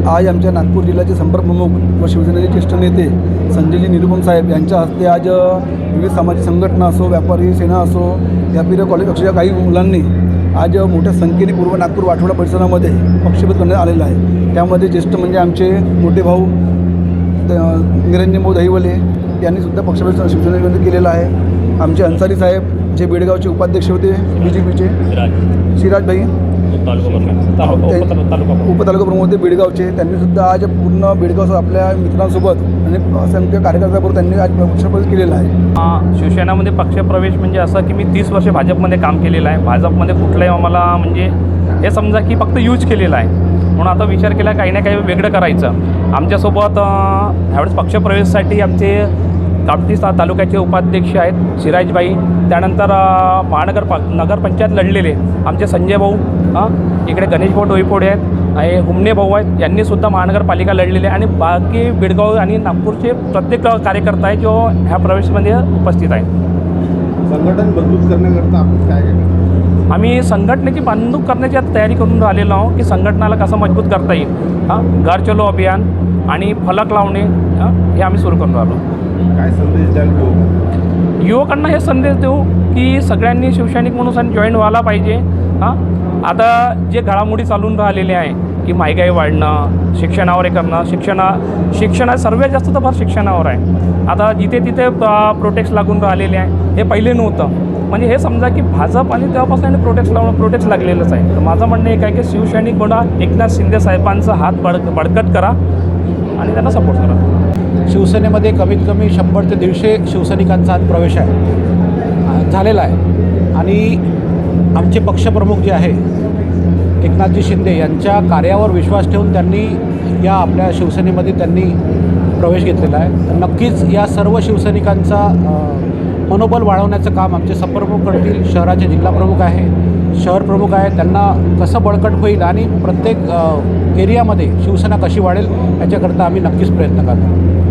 आज आमच्या नागपूर जिल्ह्याचे संपर्क प्रमुख व शिवसेनेचे ज्येष्ठ नेते संजयजी निरुपम साहेब यांच्या हस्ते आज विविध सामाजिक संघटना असो, व्यापारी सेना असो, या कॉलेज पक्षाच्या काही मुलांनी आज मोठ्या संख्येने पूर्व नागपूर वाठोडा परिसरामध्ये पक्षभेद करण्यात आलेला आहे। त्यामध्ये ज्येष्ठ म्हणजे आमचे मोठे भाऊ निरंजन भाऊ दहिवले यांनी सुद्धा पक्षभेद शिवसेनेमध्ये केलेला आहे। आमचे अन्सारी साहेब जे बेडगावचे उपाध्यक्ष होते BJPचे, शिराजभाई उपतालुका प्रमुख होते बेडगावचे, त्यांनी सुद्धा आज पूर्ण बेडगाव आपल्या मित्रांसोबत आणि असंख्य कार्यकर्त्यांबरोबर त्यांनी आज पक्षप्रवेश केलेला आहे। शिवसेनेमध्ये पक्षप्रवेश म्हणजे असं की मी 30 वर्षे भाजपमध्ये काम केलेलं आहे। भाजपमध्ये कुठलंही आम्हाला म्हणजे हे समजा की फक्त यूज केलेलं आहे, म्हणून आता विचार केला काही ना काही वेगळं करायचं। आमच्यासोबत ह्यावेळेस पक्षप्रवेशासाठी आमचे कापटी तालुक्याचे उपाध्यक्ष आहेत शिराजबाई, त्यानंतर नगरपंचायत लढलेले आमचे संजय भाऊ, इकडे गणेश भाऊ डोईपोडे आहेत आणि हुमने भाऊ आहेत, यांनीसुद्धा महानगरपालिका लढलेले आणि बाकी बेडगाव आणि नागपूरचे प्रत्येक कार्यकर्ता आहे जो ह्या प्रवेशमध्ये उपस्थित आहे। संघटन मजबूत करण्याकरता आपण काय केलं? आम्ही संघटनेची बांधूक करण्याची आता तयारी करून राहिलेलो आहोत की संघटनाला कसं मजबूत करता येईल। घर चलो अभियान आणि फलक लावणे हे आम्ही सुरू करून राहिलो। काय संदेश द्याल युवकांना हे संदेश देऊ की सगळ्यांनी शिवसैनिक म्हणून जॉईन व्हायला पाहिजे। आता जे घडामोडी चालून राहिलेले आहे की महागाई वाढणं, शिक्षणावर हे करणं, शिक्षणात सर्वात जास्त तर भर शिक्षणावर आहे। आता जिथे तिथे प्रोटेक्ट लागून राहिलेले आहे, हे पहिले नव्हतं। म्हणजे हे समजा की भाजप आणि तेव्हापासून प्रोटेक्ट लागलेलंच आहे। तर माझं म्हणणं एक आहे की शिवसैनिक बना, एकनाथ शिंदे साहेबांचा हात बळकट करा आणि त्यांना सपोर्ट करा। शिवसेनेमध्ये कमीत कमी 100 ते 150 शिवसैनिकांचा आज प्रवेश झालेला आहे आणि आमचे पक्षप्रमुख जे आहे एकनाथजी शिंदे यांच्या कार्यावर विश्वास ठेवून त्यांनी या आपल्या शिवसेनेमध्ये त्यांनी प्रवेश घेतलेला आहे। तर नक्कीच या सर्व शिवसैनिकांचा मनोबल वाढवण्याचं काम आमचे संप्रमुख करतील। शहराचे जिल्हाप्रमुख आहे, शहर प्रमुख आहे, त्यांना कसं बळकट होईल आणि प्रत्येक एरियामध्ये शिवसेना कशी वाढेल याच्याकरता आम्ही नक्कीच प्रयत्न करतो।